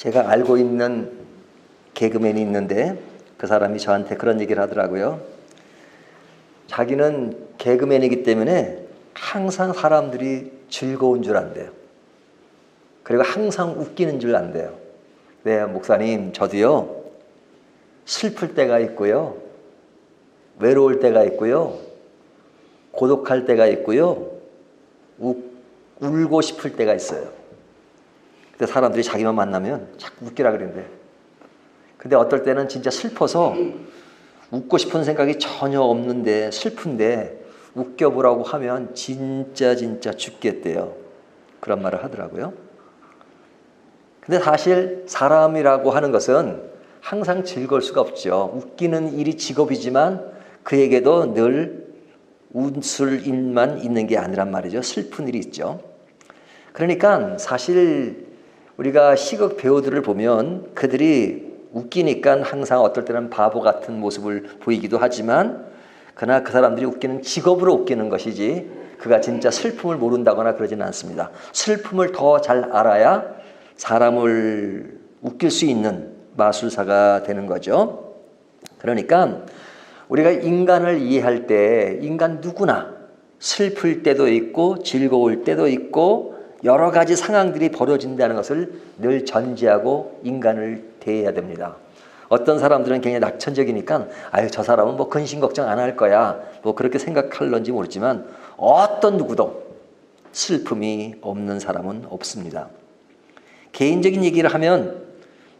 제가 알고 있는 개그맨이 있는데 그 사람이 저한테 그런 얘기를 하더라고요. 자기는 개그맨이기 때문에 항상 사람들이 즐거운 줄 안대요. 그리고 항상 웃기는 줄 안대요. 네, 목사님, 저도요, 슬플 때가 있고요, 외로울 때가 있고요, 고독할 때가 있고요, 울고 싶을 때가 있어요. 근데 사람들이 자기만 만나면 자꾸 웃기라 그러는데, 근데 어떨 때는 진짜 슬퍼서 웃고 싶은 생각이 전혀 없는데 슬픈데 웃겨보라고 하면 진짜 죽겠대요. 그런 말을 하더라고요. 근데 사실 사람이라고 하는 것은 항상 즐거울 수가 없죠. 웃기는 일이 직업이지만 그에게도 늘 웃을 일만 있는 게 아니란 말이죠. 슬픈 일이 있죠. 그러니까 사실 우리가 시극 배우들을 보면 그들이 웃기니까 항상 어떨 때는 바보 같은 모습을 보이기도 하지만 그러나 그 사람들이 웃기는 직업으로 웃기는 것이지 그가 진짜 슬픔을 모른다거나 그러지는 않습니다. 슬픔을 더 잘 알아야 사람을 웃길 수 있는 마술사가 되는 거죠. 그러니까 우리가 인간을 이해할 때 인간 누구나 슬플 때도 있고 즐거울 때도 있고 여러 가지 상황들이 벌어진다는 것을 늘 전제하고 인간을 대해야 됩니다. 어떤 사람들은 굉장히 낙천적이니까 아유 저 사람은 뭐 근심 걱정 안 할 거야 뭐 그렇게 생각할런지 모르지만 어떤 누구도 슬픔이 없는 사람은 없습니다. 개인적인 얘기를 하면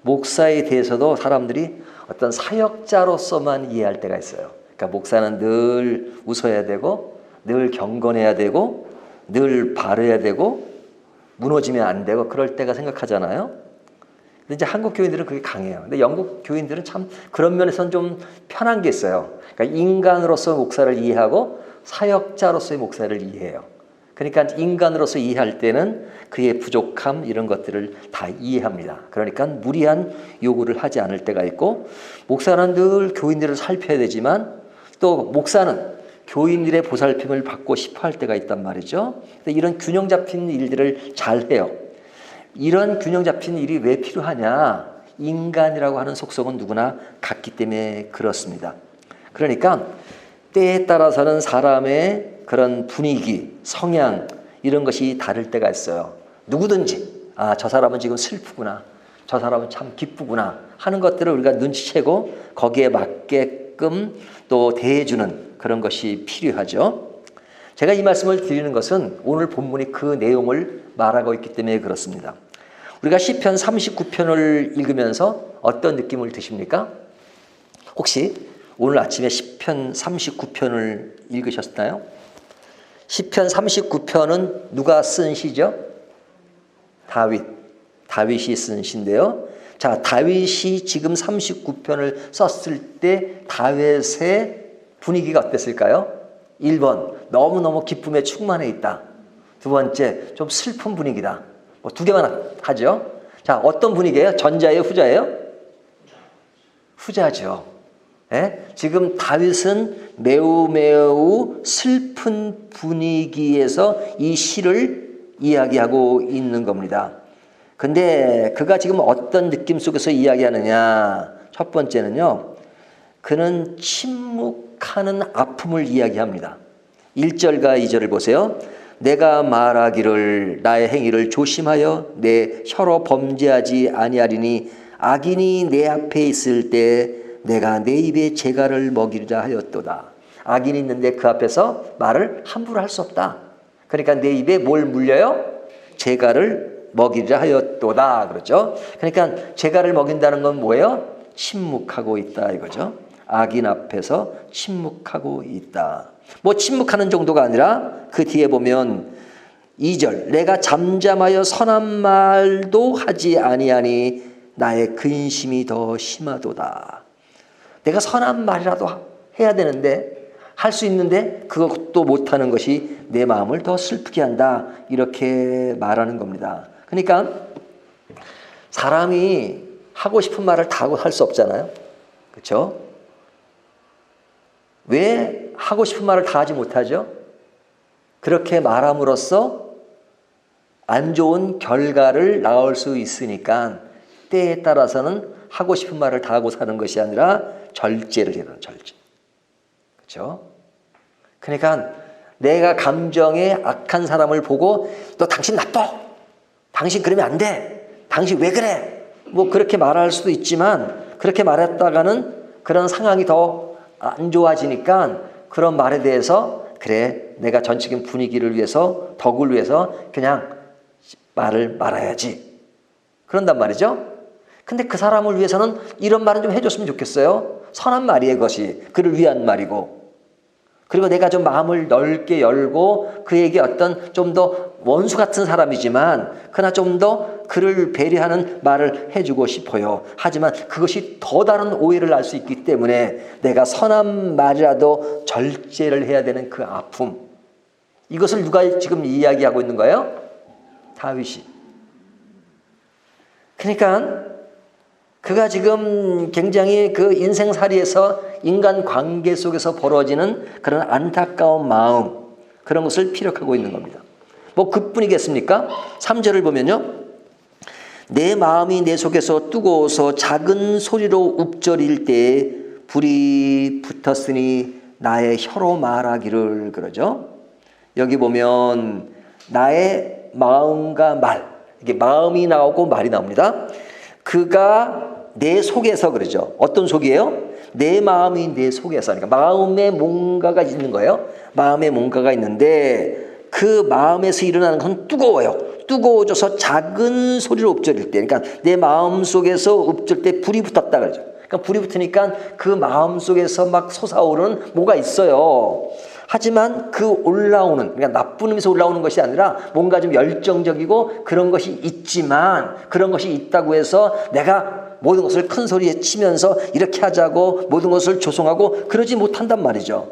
목사에 대해서도 사람들이 어떤 사역자로서만 이해할 때가 있어요. 그러니까 목사는 늘 웃어야 되고 늘 경건해야 되고 늘 바르야 되고 무너지면 안 되고 그럴 때가 생각하잖아요. 근데 이제 한국 교인들은 그게 강해요. 근데 영국 교인들은 참 그런 면에서는 좀 편한 게 있어요. 그러니까 인간으로서 목사를 이해하고 사역자로서의 목사를 이해해요. 그러니까 인간으로서 이해할 때는 그의 부족함 이런 것들을 다 이해합니다. 그러니까 무리한 요구를 하지 않을 때가 있고 목사는 늘 교인들을 살펴야 되지만 또 목사는 교인들의 보살핌을 받고 싶어 할 때가 있단 말이죠. 이런 균형 잡힌 일들을 잘 해요. 이런 균형 잡힌 일이 왜 필요하냐? 인간이라고 하는 속성은 누구나 같기 때문에 그렇습니다. 그러니까 때에 따라서는 사람의 그런 분위기, 성향 이런 것이 다를 때가 있어요. 누구든지 저 사람은 지금 슬프구나. 저 사람은 참 기쁘구나 하는 것들을 우리가 눈치채고 거기에 맞게끔 또 대해주는 그런 것이 필요하죠. 제가 이 말씀을 드리는 것은 오늘 본문이 그 내용을 말하고 있기 때문에 그렇습니다. 우리가 시편 39편을 읽으면서 어떤 느낌을 드십니까? 혹시 오늘 아침에 시편 39편을 읽으셨나요? 시편 39편은 누가 쓴 시죠? 다윗이 쓴 시인데요. 자, 다윗이 지금 39편을 썼을 때 다윗의 분위기가 어땠을까요? 1번, 너무너무 기쁨에 충만해 있다. 두 번째, 좀 슬픈 분위기다. 뭐 두 개만 하죠. 자, 어떤 분위기예요? 전자예요? 후자예요? 후자죠. 예? 지금 다윗은 매우 슬픈 분위기에서 이 시를 이야기하고 있는 겁니다. 근데 그가 지금 어떤 느낌 속에서 이야기하느냐? 첫 번째는요. 그는 침묵하는 아픔을 이야기합니다. 1절과 2절을 보세요. 내가 말하기를 나의 행위를 조심하여 내 혀로 범죄하지 아니하리니 악인이 내 앞에 있을 때 내가 내 입에 재갈을 먹이리라 하였도다. 악인이 있는데 그 앞에서 말을 함부로 할 수 없다. 그러니까 내 입에 뭘 물려요? 재갈을 먹이리라 하였도다. 그렇죠? 그러니까 재갈을 먹인다는 건 뭐예요? 침묵하고 있다 이거죠. 악인 앞에서 침묵하고 있다. 뭐 침묵하는 정도가 아니라 그 뒤에 보면 2절 내가 잠잠하여 선한 말도 하지 아니하니 나의 근심이 더 심하도다. 내가 선한 말이라도 해야 되는데 할 수 있는데 그것도 못하는 것이 내 마음을 더 슬프게 한다. 이렇게 말하는 겁니다. 그러니까 사람이 하고 싶은 말을 다 하고 할 수 없잖아요. 그렇죠? 왜 하고 싶은 말을 다 하지 못하죠? 그렇게 말함으로써 안 좋은 결과를 낳을 수 있으니까 때에 따라서는 하고 싶은 말을 다 하고 사는 것이 아니라 절제를 해야 되는 절제. 그렇죠? 그러니까 내가 감정에 악한 사람을 보고 너 당신 나빠. 당신 그러면 안 돼. 당신 왜 그래? 뭐 그렇게 말할 수도 있지만 그렇게 말했다가는 그런 상황이 더 안 좋아지니까 그런 말에 대해서 그래 내가 전체적인 분위기를 위해서 덕을 위해서 그냥 말을 말아야지. 그런단 말이죠. 근데 그 사람을 위해서는 이런 말은 좀 해줬으면 좋겠어요. 선한 말이에요. 그것이 그를 위한 말이고. 그리고 내가 좀 마음을 넓게 열고 그에게 어떤 좀 더 원수 같은 사람이지만 그러나 좀 더 그를 배려하는 말을 해주고 싶어요. 하지만 그것이 더 다른 오해를 할 수 있기 때문에 내가 선한 말이라도 절제를 해야 되는 그 아픔. 이것을 누가 지금 이야기하고 있는 거예요? 다윗이. 그러니까 그가 지금 굉장히 그 인생살이에서 인간 관계 속에서 벌어지는 그런 안타까운 마음, 그런 것을 피력하고 있는 겁니다. 뭐 그뿐이겠습니까? 3절을 보면요. 내 마음이 내 속에서 뜨거워서 작은 소리로 읊조릴 때 불이 붙었으니 나의 혀로 말하기를 그러죠. 여기 보면 나의 마음과 말, 이게 마음이 나오고 말이 나옵니다. 그가 내 속에서 그러죠. 어떤 속이에요? 내 마음이 내 속에서. 그러니까 마음에 뭔가가 있는 거예요. 마음에 뭔가가 있는데 그 마음에서 일어나는 건 뜨거워요. 뜨거워져서 작은 소리로 읊조릴 때, 그러니까 내 마음 속에서 읊조릴 때 불이 붙었다 그러죠. 그러니까 불이 붙으니까 그 마음 속에서 막 솟아오르는 뭐가 있어요. 하지만 그 올라오는, 그러니까 나쁜 의미에서 올라오는 것이 아니라 뭔가 좀 열정적이고 그런 것이 있지만 그런 것이 있다고 해서 내가 모든 것을 큰 소리에 치면서 이렇게 하자고 모든 것을 조성하고 그러지 못한단 말이죠.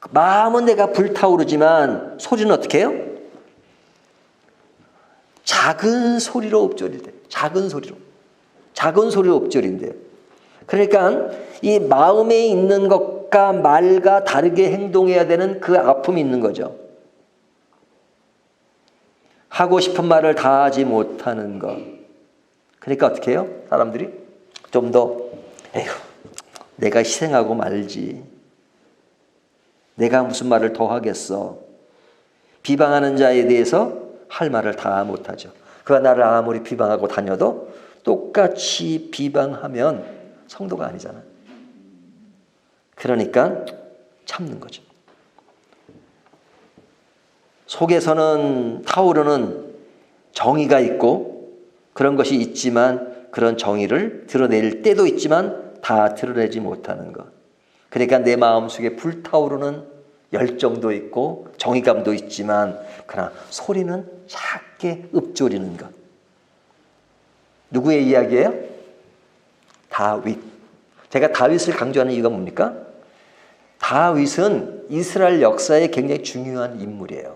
마음은 내가 불타오르지만 소리는 어떻게 해요? 작은 소리로 읊조린대. 작은 소리로 읊조린대요. 그러니까 이 마음에 있는 것과 말과 다르게 행동해야 되는 그 아픔이 있는 거죠. 하고 싶은 말을 다 하지 못하는 것. 그러니까 어떻게 해요? 사람들이 좀 더 에휴 내가 희생하고 말지. 내가 무슨 말을 더 하겠어. 비방하는 자에 대해서 할 말을 다 못하죠. 그가 나를 아무리 비방하고 다녀도 똑같이 비방하면 성도가 아니잖아. 그러니까 참는 거죠. 속에서는 타오르는 정의가 있고 그런 것이 있지만 그런 정의를 드러낼 때도 있지만 다 드러내지 못하는 것. 그러니까 내 마음속에 불타오르는 열정도 있고 정의감도 있지만 그러나 소리는 작게 읊조리는 것. 누구의 이야기예요? 다윗. 제가 다윗을 강조하는 이유가 뭡니까? 다윗은 이스라엘 역사에 굉장히 중요한 인물이에요.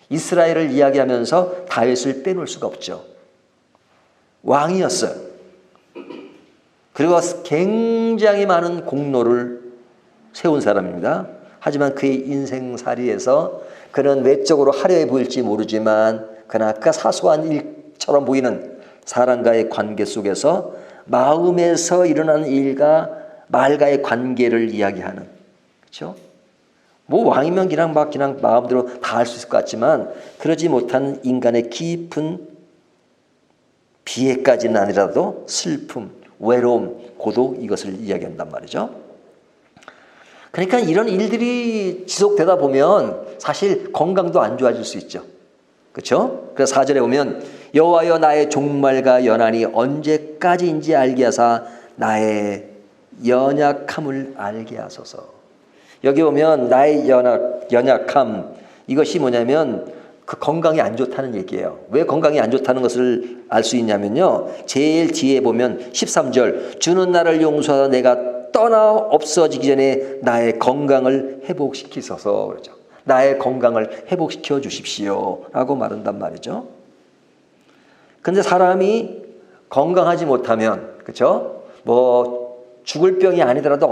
이스라엘을 이야기하면서 다윗을 빼놓을 수가 없죠. 왕이었어요. 그리고 굉장히 많은 공로를 세운 사람입니다. 하지만 그의 인생살이에서 그는 외적으로 화려해 보일지 모르지만 그러나 그 사소한 일처럼 보이는 사람과의 관계 속에서 마음에서 일어나는 일과 말과의 관계를 이야기하는, 그렇죠? 뭐 왕이면 그냥 마음대로 다 할 수 있을 것 같지만 그러지 못한 인간의 깊은 비애까지는 아니라도 슬픔, 외로움, 고독 이것을 이야기한단 말이죠. 그러니까 이런 일들이 지속되다 보면 사실 건강도 안 좋아질 수 있죠. 그렇죠? 그래서 4절에 보면 여호와여 나의 종말과 연한이 언제까지인지 알게 하사 나의 연약함을 알게 하소서. 여기 보면 나의 연약함 이것이 뭐냐면 그 건강이 안 좋다는 얘기예요. 왜 건강이 안 좋다는 것을 알 수 있냐면요. 제일 뒤에 보면 13절 주는 나를 용서하사 내가 떠나 없어지기 전에 나의 건강을 회복시키소서 그러죠. 나의 건강을 회복시켜 주십시오 라고 말한단 말이죠. 근데 사람이 건강하지 못하면 그렇죠? 뭐 죽을 병이 아니더라도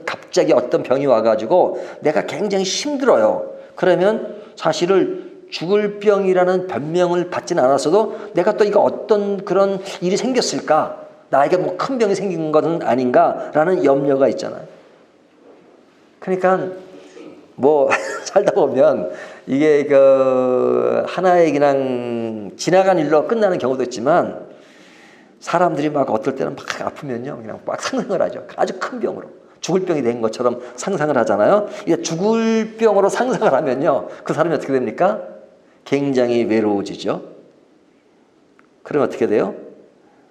갑자기 어떤 병이 와가지고 내가 굉장히 힘들어요. 그러면 사실을 죽을 병이라는 변명을 받지는 않았어도 내가 또 이거 어떤 그런 일이 생겼을까? 나에게 뭐 큰 병이 생긴 것은 아닌가라는 염려가 있잖아요. 그러니까 뭐 살다 보면 이게 그 하나의 그냥 지나간 일로 끝나는 경우도 있지만 사람들이 막 어떨 때는 막 아프면요 그냥 막 상상을 하죠. 아주 큰 병으로 죽을 병이 된 것처럼 상상을 하잖아요. 이제 죽을 병으로 상상을 하면요 그 사람이 어떻게 됩니까? 굉장히 외로워지죠. 그러면 어떻게 돼요?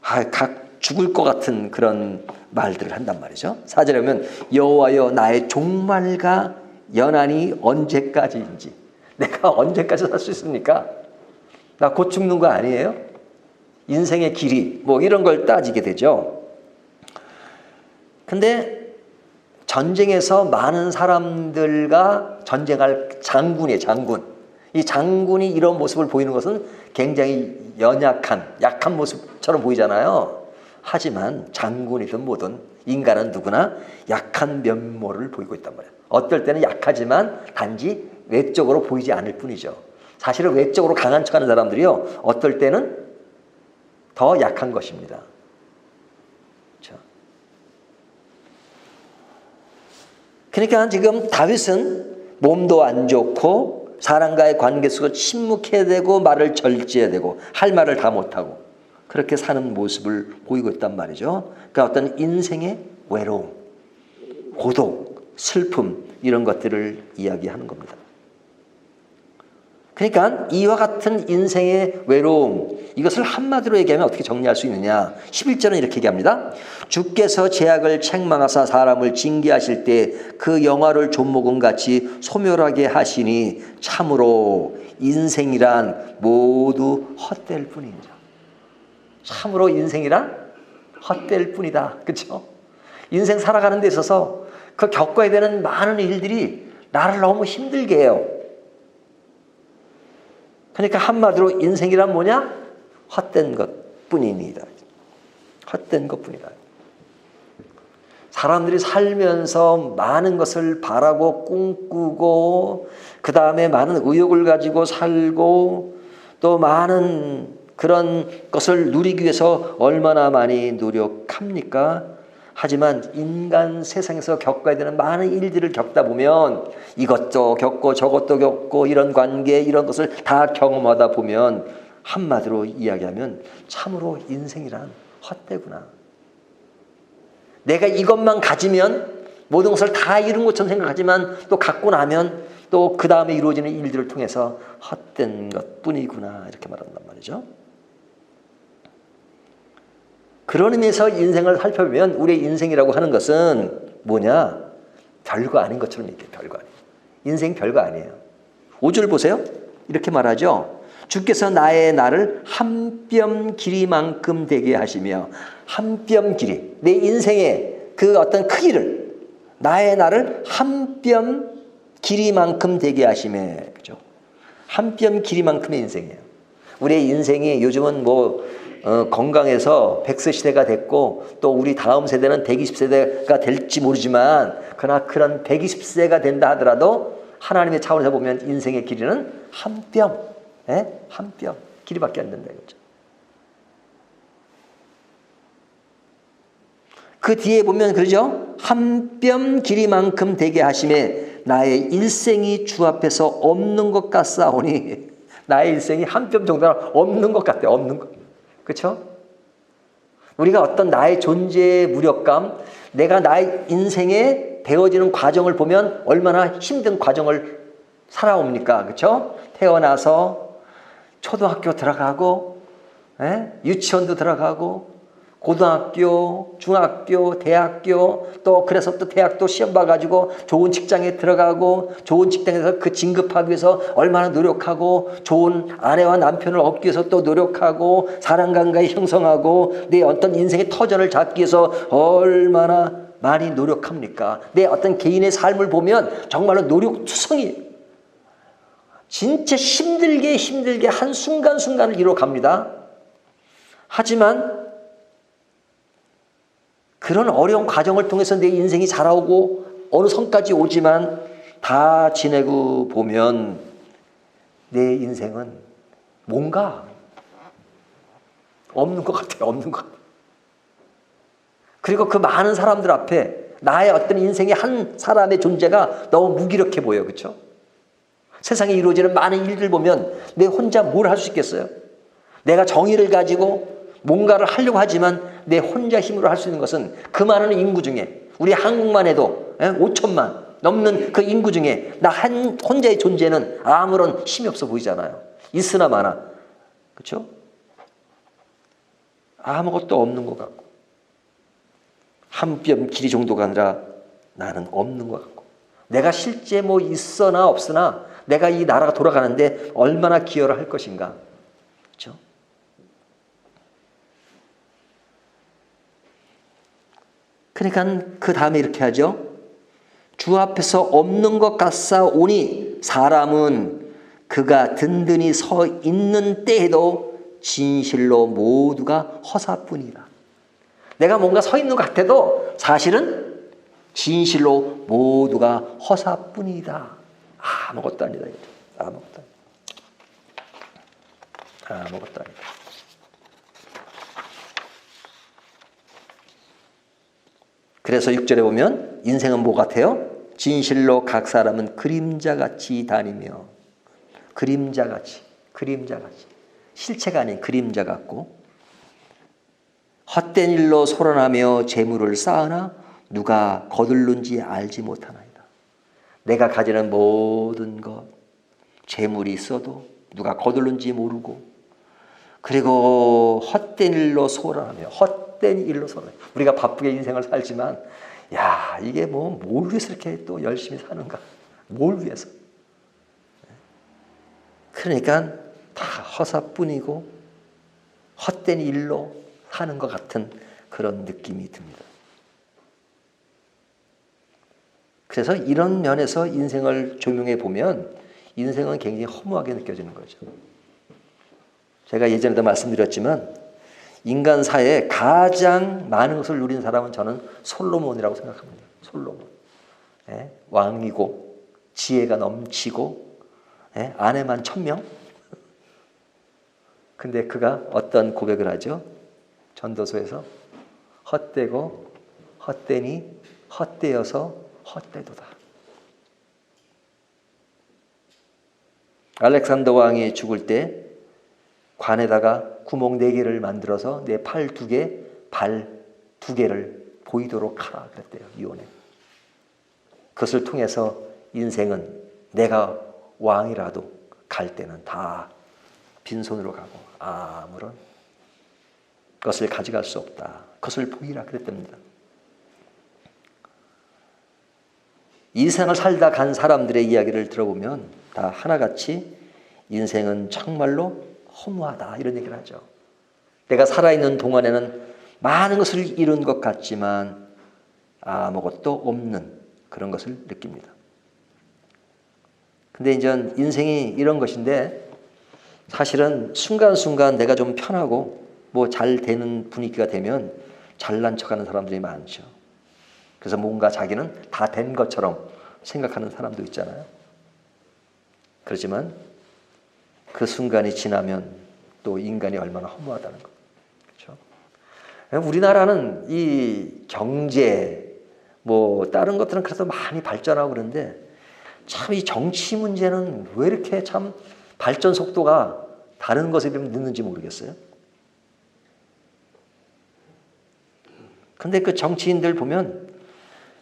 각 죽을 것 같은 그런 말들을 한단 말이죠. 4절에 보면 여호와여 나의 종말과 연한이 언제까지인지, 내가 언제까지 살 수 있습니까? 나 곧 죽는 거 아니에요? 인생의 길이 뭐 이런 걸 따지게 되죠. 근데 전쟁에서 많은 사람들과 전쟁할 장군이에요. 장군. 이 장군이 이런 모습을 보이는 것은 굉장히 약한 모습처럼 보이잖아요. 하지만 장군이든 뭐든 인간은 누구나 약한 면모를 보이고 있단 말이에요. 어떨 때는 약하지만 단지 외적으로 보이지 않을 뿐이죠. 사실은 외적으로 강한 척하는 사람들이요 어떨 때는 더 약한 것입니다. 그렇죠? 그러니까 지금 다윗은 몸도 안 좋고 사람과의 관계 속에서 침묵해야 되고 말을 절제해야 되고 할 말을 다 못하고 그렇게 사는 모습을 보이고 있단 말이죠. 그러니까 어떤 인생의 외로움, 고독, 슬픔 이런 것들을 이야기하는 겁니다. 그러니까 이와 같은 인생의 외로움 이것을 한마디로 얘기하면 어떻게 정리할 수 있느냐. 11절은 이렇게 얘기합니다. 주께서 죄악을 책망하사 사람을 징계하실 때 그 영화를 존목음같이 소멸하게 하시니 참으로 인생이란 모두 헛될 뿐입니다. 참으로 인생이란 헛될 뿐이다. 그렇죠? 인생 살아가는 데 있어서 그 겪어야 되는 많은 일들이 나를 너무 힘들게 해요. 그러니까 한마디로 인생이란 뭐냐? 헛된 것뿐입니다. 헛된 것뿐이다. 사람들이 살면서 많은 것을 바라고 꿈꾸고 그 다음에 많은 의욕을 가지고 살고 또 많은 그런 것을 누리기 위해서 얼마나 많이 노력합니까? 하지만 인간 세상에서 겪어야 되는 많은 일들을 겪다 보면 이것도 겪고 저것도 겪고 이런 관계 이런 것을 다 경험하다 보면 한마디로 이야기하면 참으로 인생이란 헛되구나. 내가 이것만 가지면 모든 것을 다 이룬 것처럼 생각하지만 또 갖고 나면 또 그 다음에 이루어지는 일들을 통해서 헛된 것뿐이구나 이렇게 말한단 말이죠. 그런 의미에서 인생을 살펴보면 우리의 인생이라고 하는 것은 뭐냐? 별거 아닌 것처럼 얘기해요. 별거 아니에요. 인생 별거 아니에요. 5절 보세요. 이렇게 말하죠. 주께서 나의 날을 한 뼘 길이만큼 되게 하시며 한 뼘 길이 내 인생의 그 어떤 크기를 나의 날을 한 뼘 길이만큼 되게 하시며 그죠? 한 뼘 길이만큼의 인생이에요. 우리의 인생이 요즘은 뭐 건강해서 100세 시대가 됐고 또 우리 다음 세대는 120세대가 될지 모르지만 그러나 그런 120세가 된다 하더라도 하나님의 차원에서 보면 인생의 길이는 한 뼘, 한 뼘 길이밖에 안 된다 이거죠. 그 뒤에 보면 그러죠. 한 뼘 길이만큼 되게 하심에 나의 일생이 주 앞에서 없는 것 같사오니 나의 일생이 한 뼘 정도는 없는 것 같아요. 없는 것. 그렇죠? 우리가 어떤 나의 존재의 무력감, 내가 나의 인생에 되어지는 과정을 보면 얼마나 힘든 과정을 살아옵니까? 그렇죠? 태어나서 초등학교 들어가고, 유치원도 들어가고, 고등학교, 중학교, 대학교, 또 그래서 또 대학도 시험 봐가지고 좋은 직장에 들어가고 좋은 직장에서 그 진급하기 위해서 얼마나 노력하고 좋은 아내와 남편을 얻기 위해서 또 노력하고 사람 관계 형성하고 내 어떤 인생의 터전을 잡기 위해서 얼마나 많이 노력합니까? 내 어떤 개인의 삶을 보면 정말로 노력투성이 진짜 힘들게 한 순간순간을 이뤄갑니다. 하지만 그런 어려운 과정을 통해서 내 인생이 자라오고 어느 선까지 오지만 다 지내고 보면 내 인생은 뭔가 없는 것 같아요. 없는 것 같아요. 그리고 그 많은 사람들 앞에 나의 어떤 인생의 한 사람의 존재가 너무 무기력해 보여요. 그렇죠? 세상에 이루어지는 많은 일들 보면 내 혼자 뭘 할 수 있겠어요? 내가 정의를 가지고 뭔가를 하려고 하지만 내 혼자 힘으로 할 수 있는 것은 그 많은 인구 중에 우리 한국만 해도 5천만 넘는 그 인구 중에 나 혼자의 존재는 아무런 힘이 없어 보이잖아요. 있으나 마나. 그렇죠? 아무것도 없는 것 같고 한 뼘 길이 정도가 아니라 나는 없는 것 같고 내가 실제 뭐 있으나 없으나 내가 이 나라가 돌아가는데 얼마나 기여를 할 것인가. 그렇죠? 그러니까 그 다음에 이렇게 하죠. 주 앞에서 없는 것 같사오니 사람은 그가 든든히 서 있는 때에도 진실로 모두가 허사뿐이다. 내가 뭔가 서 있는 것 같아도 사실은 진실로 모두가 허사뿐이다. 아무것도 아니다. 아무것도 아니다. 아무것도 아니다. 그래서 6절에 보면 인생은 뭐 같아요? 진실로 각 사람은 그림자같이 다니며 그림자같이 실체가 아닌 그림자 같고 헛된 일로 소란하며 재물을 쌓으나 누가 거둘는지 알지 못하나이다. 내가 가지는 모든 것 재물이 있어도 누가 거둘는지 모르고 그리고 헛된 일로 소란하며 우리가 바쁘게 인생을 살지만 야 이게 뭘 위해서 이렇게 또 열심히 사는가 뭘 위해서 그러니까 다 허사뿐이고 헛된 일로 하는 것 같은 그런 느낌이 듭니다. 그래서 이런 면에서 인생을 조명해 보면 인생은 굉장히 허무하게 느껴지는 거죠. 제가 예전에도 말씀드렸지만 인간 사회에 가장 많은 것을 누린 사람은 저는 솔로몬이라고 생각합니다. 솔로몬. 왕이고 지혜가 넘치고 아내만 1000명. 근데 그가 어떤 고백을 하죠? 전도서에서 헛되고 헛되니 헛되어서 헛되도다. 알렉산더 왕이 죽을 때 관에다가 구멍 4개를 만들어서 내 팔 2개, 발 2개를 보이도록 하라 그랬대요. 이혼에. 그것을 통해서 인생은 내가 왕이라도 갈 때는 다 빈손으로 가고 아무런 것을 가져갈 수 없다. 그것을 보이라 그랬답니다. 이 생을 살다 간 사람들의 이야기를 들어보면 다 하나같이 인생은 정말로 허무하다 이런 얘기를 하죠. 내가 살아있는 동안에는 많은 것을 이룬 것 같지만 아무것도 없는 그런 것을 느낍니다. 근데 이제 인생이 이런 것인데 사실은 순간순간 내가 좀 편하고 뭐 잘 되는 분위기가 되면 잘난 척하는 사람들이 많죠. 그래서 뭔가 자기는 다 된 것처럼 생각하는 사람도 있잖아요. 그렇지만 그 순간이 지나면 또 인간이 얼마나 허무하다는 거. 그렇죠? 우리나라는 이 경제 뭐 다른 것들은 그래도 많이 발전하고 그런데 참 이 정치 문제는 왜 이렇게 참 발전 속도가 다른 것에 비하면 늦는지 모르겠어요. 근데 그 정치인들 보면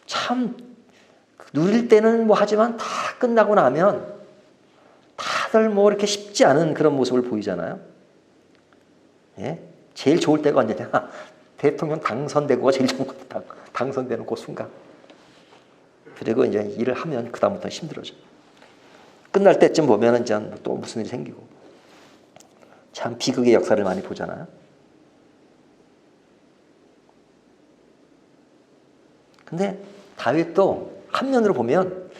참 누릴 때는 뭐 하지만 다 끝나고 나면 다들 뭐 이렇게 쉽지 않은 그런 모습을 보이잖아요. 예? 제일 좋을 때가 언제냐? 대통령 당선되고가 제일 좋은 것 같아요. 당선되는 그 순간. 그리고 이제 일을 하면 그다음부터 힘들어져. 끝날 때쯤 보면은 이제 또 무슨 일이 생기고. 참 비극의 역사를 많이 보잖아요. 근데 다윗도 한면으로 보면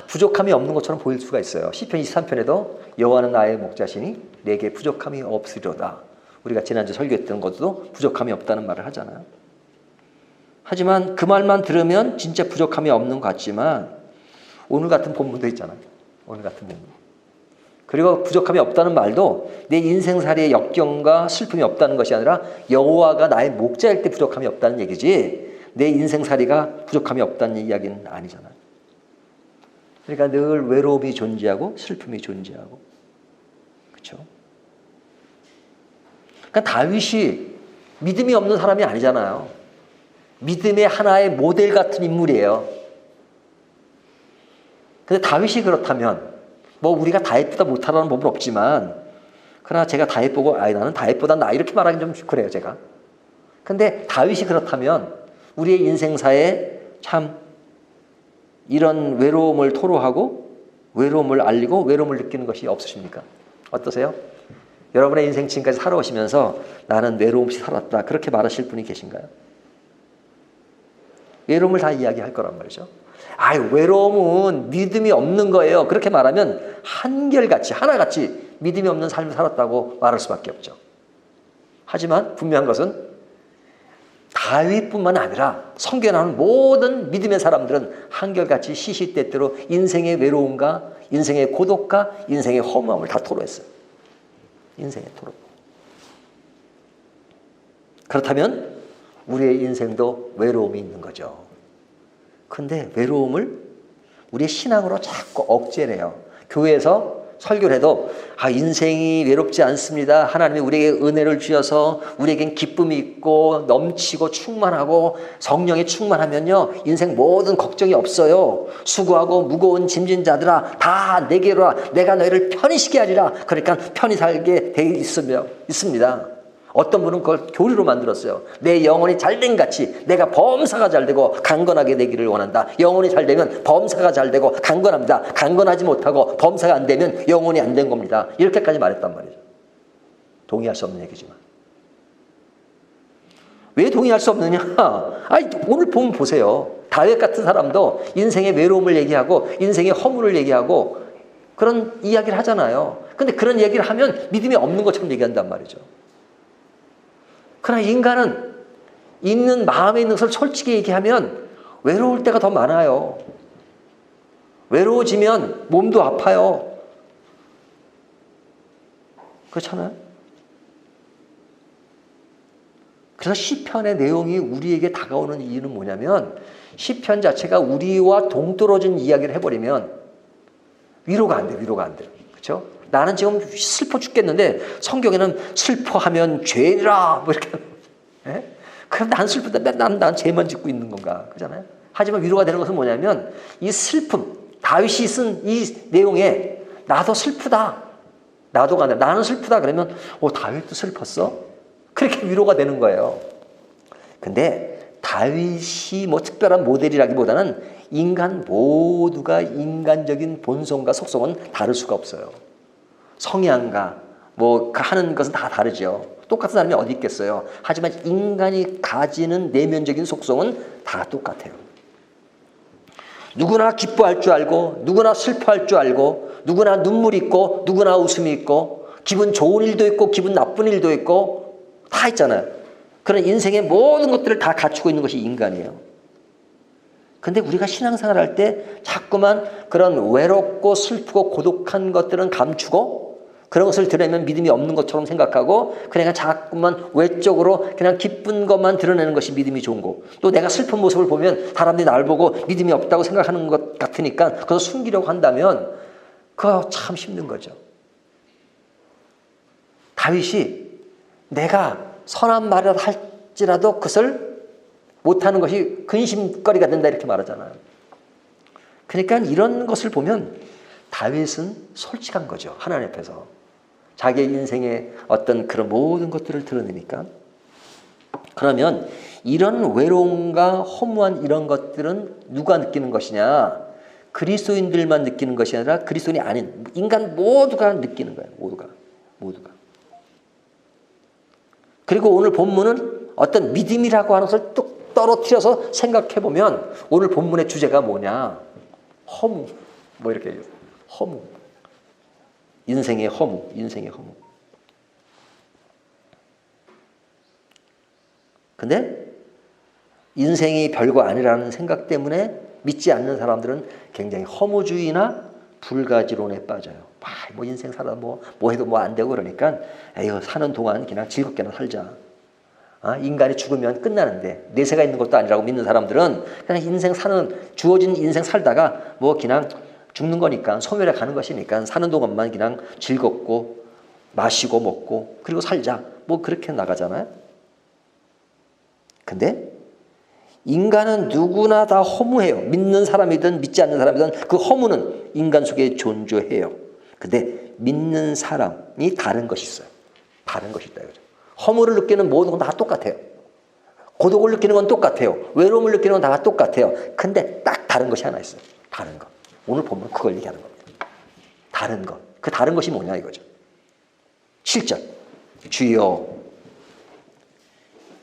부족함이 없는 것처럼 보일 수가 있어요. 시편 23편에도 여호와는 나의 목자시니 내게 부족함이 없으리로다. 우리가 지난주 설교했던 것도 부족함이 없다는 말을 하잖아요. 하지만 그 말만 들으면 진짜 부족함이 없는 것 같지만 오늘 같은 본문도 있잖아요. 오늘 같은 본문. 그리고 부족함이 없다는 말도 내 인생살이의 역경과 슬픔이 없다는 것이 아니라 여호와가 나의 목자일 때 부족함이 없다는 얘기지 내 인생살이가 부족함이 없다는 이야기는 아니잖아요. 그러니까 늘 외로움이 존재하고 슬픔이 존재하고 그렇죠? 그러니까 다윗이 믿음이 없는 사람이 아니잖아요. 믿음의 하나의 모델 같은 인물이에요. 근데 다윗이 그렇다면 뭐 우리가 다윗보다 못하라는 법은 없지만 그러나 제가 다윗 보고 나는 다윗보다 나 이렇게 말하기는 좀 그래요 제가. 근데 다윗이 그렇다면 우리의 인생사에 참 이런 외로움을 토로하고 외로움을 알리고 외로움을 느끼는 것이 없으십니까? 어떠세요? 여러분의 인생 지금까지 살아오시면서 나는 외로움 없이 살았다 그렇게 말하실 분이 계신가요? 외로움을 다 이야기할 거란 말이죠. 외로움은 믿음이 없는 거예요. 그렇게 말하면 한결같이 하나같이 믿음이 없는 삶을 살았다고 말할 수밖에 없죠. 하지만 분명한 것은 다윗뿐만 아니라 성경에 나오는 모든 믿음의 사람들은 한결같이 시시때때로 인생의 외로움과 인생의 고독과 인생의 허무함을 다 토로했어요. 인생의 토로. 그렇다면 우리의 인생도 외로움이 있는 거죠. 근데 외로움을 우리의 신앙으로 자꾸 억제를 해요. 교회에서 설교를 해도 인생이 외롭지 않습니다. 하나님이 우리에게 은혜를 주셔서 우리에겐 기쁨이 있고 넘치고 충만하고 성령이 충만하면요 인생 모든 걱정이 없어요. 수고하고 무거운 짐진 자들아 다 내게로 와 내가 너희를 편히 쉬게 하리라. 그러니까 편히 살게 돼 있습니다. 어떤 분은 그걸 교리로 만들었어요. 내 영혼이 잘된 같이 내가 범사가 잘되고 강건하게 되기를 원한다. 영혼이 잘되면 범사가 잘되고 강건합니다. 강건하지 못하고 범사가 안 되면 영혼이 안 된 겁니다. 이렇게까지 말했단 말이죠. 동의할 수 없는 얘기지만. 왜 동의할 수 없느냐? 오늘 보면 보세요. 다윗 같은 사람도 인생의 외로움을 얘기하고 인생의 허물을 얘기하고 그런 이야기를 하잖아요. 근데 그런 얘기를 하면 믿음이 없는 것처럼 얘기한단 말이죠. 그러나 인간은 있는 마음에 있는 것을 솔직히 얘기하면 외로울 때가 더 많아요. 외로워지면 몸도 아파요. 그렇잖아요. 그래서 시편의 내용이 우리에게 다가오는 이유는 뭐냐면 시편 자체가 우리와 동떨어진 이야기를 해버리면 위로가 안 돼. 그렇죠? 나는 지금 슬퍼 죽겠는데 성경에는 슬퍼하면 죄라 뭐 이렇게 그럼 난 슬프다. 난 죄만 짓고 있는 건가? 그렇잖아요. 하지만 위로가 되는 것은 뭐냐면 이 슬픔 다윗이 쓴 이 내용에 나도 슬프다. 나도가 아니라 나는 슬프다 그러면 다윗도 슬펐어? 그렇게 위로가 되는 거예요. 근데 다윗이 뭐 특별한 모델이라기보다는 인간 모두가 인간적인 본성과 속성은 다를 수가 없어요. 성향과 뭐 하는 것은 다 다르죠. 똑같은 사람이 어디 있겠어요. 하지만 인간이 가지는 내면적인 속성은 다 똑같아요. 누구나 기뻐할 줄 알고 누구나 슬퍼할 줄 알고 누구나 눈물이 있고 누구나 웃음이 있고 기분 좋은 일도 있고 기분 나쁜 일도 있고 다 있잖아요. 그런 인생의 모든 것들을 다 갖추고 있는 것이 인간이에요. 근데 우리가 신앙생활할 때 자꾸만 그런 외롭고 슬프고 고독한 것들은 감추고 그런 것을 드러내면 믿음이 없는 것처럼 생각하고 그냥 자꾸만 외적으로 그냥 기쁜 것만 드러내는 것이 믿음이 좋은 거. 또 내가 슬픈 모습을 보면 사람들이 나를 보고 믿음이 없다고 생각하는 것 같으니까 그걸 숨기려고 한다면 그거 참 힘든 거죠. 다윗이 내가 선한 말을 할지라도 그것을 못하는 것이 근심거리가 된다 이렇게 말하잖아요. 그러니까 이런 것을 보면 다윗은 솔직한 거죠. 하나님 앞에서. 자기의 인생의 어떤 그런 모든 것들을 드러내니까. 그러면 이런 외로움과 허무한 이런 것들은 누가 느끼는 것이냐? 그리스도인들만 느끼는 것이 아니라 그리스도인이 아닌 인간 모두가 느끼는 거예요. 모두가. 그리고 오늘 본문은 어떤 믿음이라고 하는 것을 뚝 떨어뜨려서 생각해보면 오늘 본문의 주제가 뭐냐? 허무. 뭐 이렇게 얘기해요. 허무. 인생의 허무. 근데 인생이 별거 아니라는 생각 때문에 믿지 않는 사람들은 굉장히 허무주의나 불가지론에 빠져요. 뭐 인생 살아 뭐 해도 뭐 안 되고 그러니까 에휴 사는 동안 그냥 즐겁게나 살자. 인간이 죽으면 끝나는데 내세가 있는 것도 아니라고 믿는 사람들은 그냥 인생 사는 주어진 인생 살다가 뭐 그냥 죽는 거니까 소멸해 가는 것이니까 사는 동안만 그냥 즐겁고 마시고 먹고 그리고 살자. 뭐 그렇게 나가잖아요. 근데 인간은 누구나 다 허무해요. 믿는 사람이든 믿지 않는 사람이든 그 허무는 인간 속에 존재해요. 근데 믿는 사람이 다른 것이 있어요. 다른 것이 있다. 이거죠. 허무를 느끼는 모든 건 다 똑같아요. 고독을 느끼는 건 똑같아요. 외로움을 느끼는 건 다 똑같아요. 근데 딱 다른 것이 하나 있어요. 다른 것. 오늘 보면 그걸 얘기하는 겁니다. 다른 것. 그 다른 것이 뭐냐 이거죠. 7절. 주여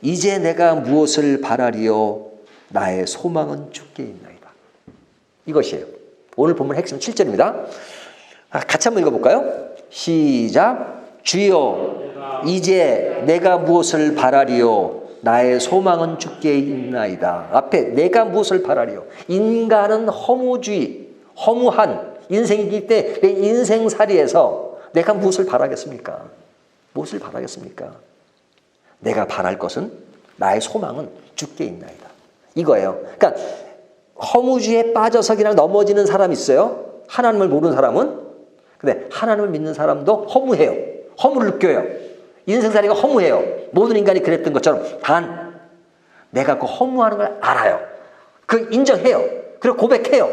이제 내가 무엇을 바라리요 나의 소망은 주께 있나이다. 이것이에요. 오늘 본문 핵심 7절입니다. 같이 한번 읽어볼까요? 시작. 주여 이제 내가 무엇을 바라리요 나의 소망은 주께 있나이다. 앞에 내가 무엇을 바라리요. 인간은 허무주의, 허무한 인생이기 때문에 내 인생살이에서 내가 무엇을 바라겠습니까? 무엇을 바라겠습니까? 내가 바랄 것은 나의 소망은 주께 있나이다. 이거예요. 그러니까 허무주의에 빠져서 그냥 넘어지는 사람이 있어요. 하나님을 모르는 사람은. 근데 하나님을 믿는 사람도 허무해요. 허무를 느껴요. 인생살이가 허무해요. 모든 인간이 그랬던 것처럼 단 내가 그 허무하는 걸 알아요. 그 인정해요. 그리고 고백해요.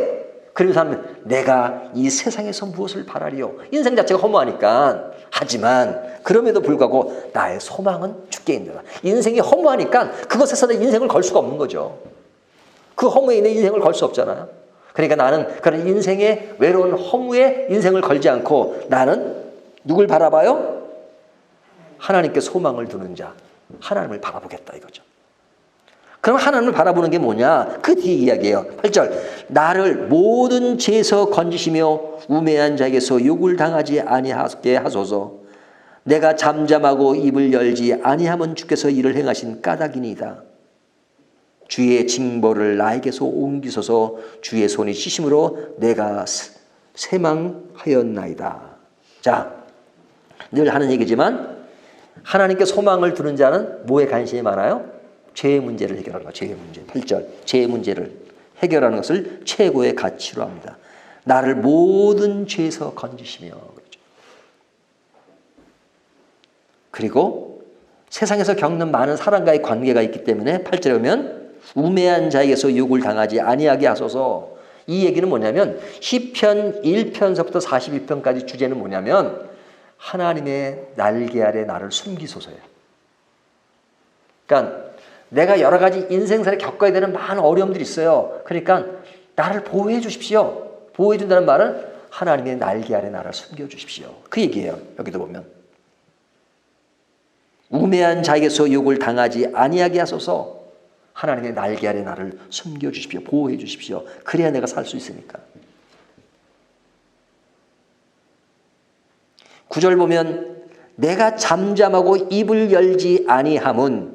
그리고 사람은 내가 이 세상에서 무엇을 바라리요. 인생 자체가 허무하니까. 하지만 그럼에도 불구하고 나의 소망은 주께 있느라. 인생이 허무하니까 그것에서 내 인생을 걸 수가 없는 거죠. 그 허무에 내 인생을 걸 수 없잖아요. 그러니까 나는 그런 인생의 외로운 허무에 인생을 걸지 않고 나는 누굴 바라봐요? 하나님께 소망을 두는 자. 하나님을 바라보겠다 이거죠. 그럼 하나님을 바라보는 게 뭐냐? 그 뒤에 이야기예요. 8절. 나를 모든 죄에서 건지시며 우매한 자에게서 욕을 당하지 아니하게 하소서. 내가 잠잠하고 입을 열지 아니하면 주께서 이를 행하신 까닭이니이다. 주의 징벌을 나에게서 옮기소서. 주의 손이 치심으로 내가 쇠망하였나이다. 자, 늘 하는 얘기지만 하나님께 소망을 두는 자는 뭐에 관심이 많아요? 죄의 문제를 해결하는 것. 죄의 문제. 8절. 죄의 문제를 해결하는 것을 최고의 가치로 합니다. 나를 모든 죄에서 건지시며. 그렇죠. 그리고 세상에서 겪는 많은 사람과의 관계가 있기 때문에 8절에 보면 우매한 자에게서 욕을 당하지 아니하게 하소서. 이 얘기는 뭐냐면 시편 1편서부터 41편까지 주제는 뭐냐면 하나님의 날개 아래 나를 숨기소서예요. 그러니까 내가 여러 가지 인생살에 겪어야 되는 많은 어려움들이 있어요. 그러니까 나를 보호해 주십시오. 보호해 준다는 말은 하나님의 날개 아래 나를 숨겨 주십시오. 그 얘기예요. 여기도 보면 우매한 자에게서 욕을 당하지 아니하게 하소서. 하나님의 날개 아래 나를 숨겨 주십시오. 보호해 주십시오. 그래야 내가 살 수 있으니까. 9절 보면 내가 잠잠하고 입을 열지 아니함은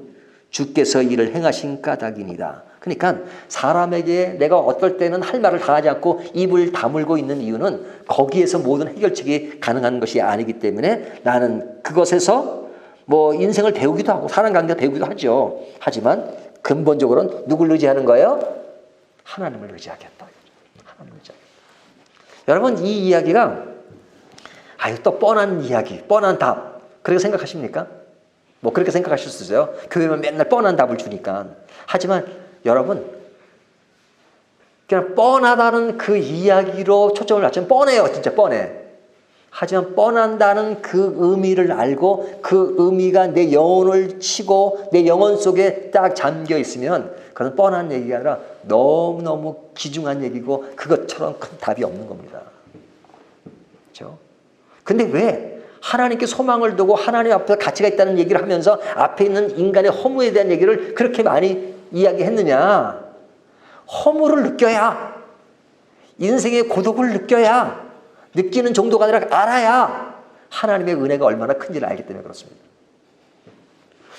주께서 이를 행하신 까닭이니이다. 그러니까 사람에게 내가 어떨 때는 할 말을 다 하지 않고 입을 다물고 있는 이유는 거기에서 모든 해결책이 가능한 것이 아니기 때문에 나는 그것에서 뭐 인생을 배우기도 하고 사람 관계 배우기도 하죠. 하지만 근본적으로는 누굴 의지하는 거예요? 하나님을 의지하겠다. 하나님을 의지하겠다. 여러분 이 이야기가 또 뻔한 이야기, 뻔한 답 그렇게 생각하십니까? 뭐 그렇게 생각하실 수 있어요. 교회는 맨날 뻔한 답을 주니까. 하지만 여러분 그냥 뻔하다는 그 이야기로 초점을 맞추면 뻔해요. 진짜 뻔해. 하지만 뻔한다는 그 의미를 알고 그 의미가 내 영혼을 치고 내 영혼 속에 딱 잠겨 있으면 그건 뻔한 얘기가 아니라 너무너무 귀중한 얘기고 그것처럼 큰 답이 없는 겁니다. 그렇죠? 근데 왜 하나님께 소망을 두고 하나님 앞에 가치가 있다는 얘기를 하면서 앞에 있는 인간의 허무에 대한 얘기를 그렇게 많이 이야기했느냐? 허무를 느껴야, 인생의 고독을 느껴야, 느끼는 정도가 아니라 알아야 하나님의 은혜가 얼마나 큰지를 알기 때문에 그렇습니다.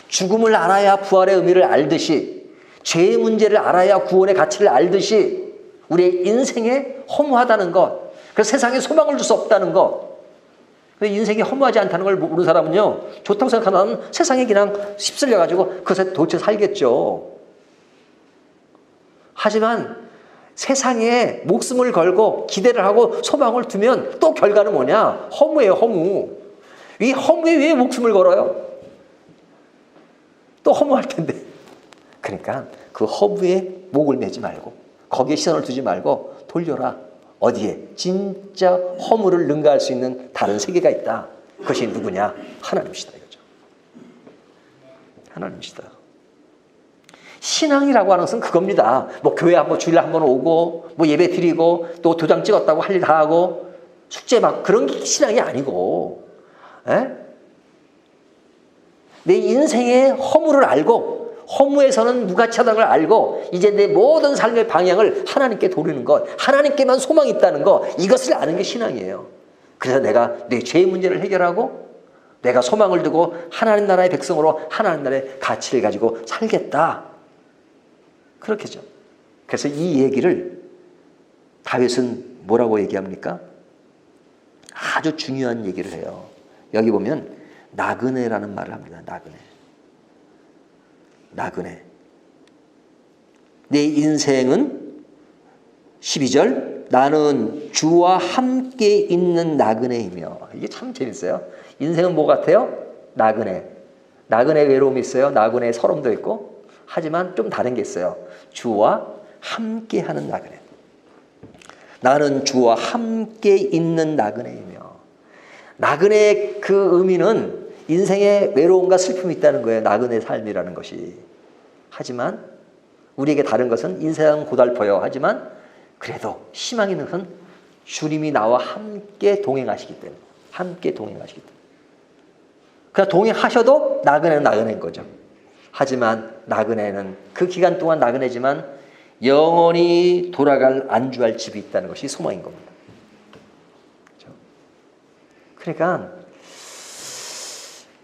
죽음을 알아야 부활의 의미를 알듯이, 죄의 문제를 알아야 구원의 가치를 알듯이 우리의 인생에 허무하다는 것, 그래서 세상에 소망을 줄 수 없다는 것, 근데 인생이 허무하지 않다는 걸 모르는 사람은요, 좋다고 생각하는 세상에 그냥 휩쓸려가지고 그것에 도처 살겠죠. 하지만 세상에 목숨을 걸고 기대를 하고 소망을 두면 또 결과는 뭐냐? 허무예요, 허무. 이 허무에 왜 목숨을 걸어요? 또 허무할 텐데. 그러니까 그 허무에 목을 매지 말고 거기에 시선을 두지 말고 돌려라. 어디에? 진짜 허무를 능가할 수 있는 다른 세계가 있다. 그것이 누구냐? 하나님이시다 이거죠. 하나님이시다. 신앙이라고 하는 것은 그겁니다. 뭐 교회 한번 주일에 한번 오고 뭐 예배 드리고 또 도장 찍었다고 할 일 다 하고 숙제 막 그런 게 신앙이 아니고, 에? 내 인생의 허무를 알고 허무에서는 무가치하다는 걸 알고 이제 내 모든 삶의 방향을 하나님께 돌리는 것, 하나님께만 소망이 있다는 것, 이것을 아는 게 신앙이에요. 그래서 내가 내 죄의 문제를 해결하고 내가 소망을 두고 하나님 나라의 백성으로 하나님 나라의 가치를 가지고 살겠다. 그렇겠죠. 그래서 이 얘기를 다윗은 뭐라고 얘기합니까? 아주 중요한 얘기를 해요. 여기 보면 나그네라는 말을 합니다. 나그네. 나그네. 내 인생은 12절 나는 주와 함께 있는 나그네이며. 이게 참 재밌어요. 인생은 뭐 같아요? 나그네. 나그네 외로움이 있어요. 나그네 서름도 있고. 하지만 좀 다른 게 있어요. 주와 함께 하는 나그네. 나는 주와 함께 있는 나그네이며. 나그네의 그 의미는 인생에 외로움과 슬픔이 있다는 거예요. 나그네 삶이라는 것이. 하지만 우리에게 다른 것은 인생은 고달퍼요. 하지만 그래도 희망이 있는 것은 주님이 나와 함께 동행하시기 때문에. 함께 동행하시기 때문에. 그러니까 동행하셔도 나그네는 나그네인 거죠. 하지만 나그네는 그 기간 동안 나그네지만 영원히 돌아갈 안주할 집이 있다는 것이 소망인 겁니다. 그렇죠? 그러니까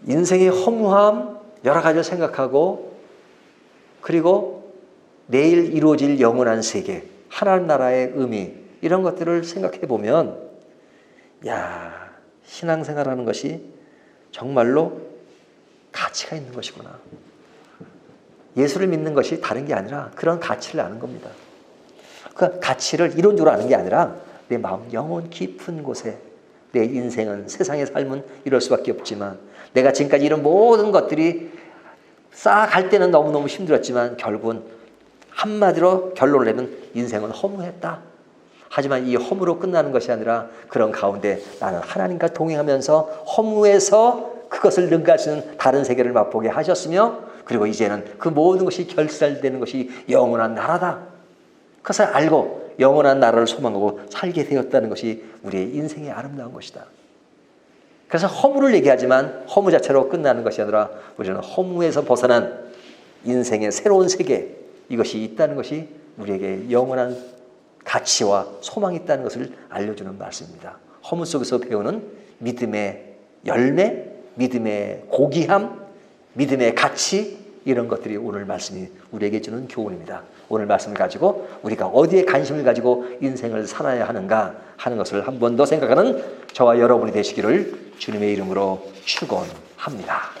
인생의 허무함 여러 가지를 생각하고 그리고 내일 이루어질 영원한 세계, 하나님 나라의 의미 이런 것들을 생각해 보면 야, 신앙생활하는 것이 정말로 가치가 있는 것이구나. 예수를 믿는 것이 다른 게 아니라 그런 가치를 아는 겁니다. 그 가치를 이론적으로 아는 게 아니라 내 마음 영혼 깊은 곳에 내 인생은 세상의 삶은 이럴 수밖에 없지만 내가 지금까지 이런 모든 것들이 쌓아갈 때는 너무너무 힘들었지만 결국은 한마디로 결론을 내면 인생은 허무했다. 하지만 이 허무로 끝나는 것이 아니라 그런 가운데 나는 하나님과 동행하면서 허무에서 그것을 능가할 수 있는 다른 세계를 맛보게 하셨으며 그리고 이제는 그 모든 것이 결살되는 것이 영원한 나라다. 그것을 알고 영원한 나라를 소망하고 살게 되었다는 것이 우리의 인생의 아름다운 것이다. 그래서 허무를 얘기하지만 허무 자체로 끝나는 것이 아니라 우리는 허무에서 벗어난 인생의 새로운 세계 이것이 있다는 것이 우리에게 영원한 가치와 소망이 있다는 것을 알려주는 말씀입니다. 허무 속에서 배우는 믿음의 열매, 믿음의 고귀함, 믿음의 가치 이런 것들이 오늘 말씀이 우리에게 주는 교훈입니다. 오늘 말씀을 가지고 우리가 어디에 관심을 가지고 인생을 살아야 하는가 하는 것을 한 번 더 생각하는 저와 여러분이 되시기를 주님의 이름으로 축원합니다.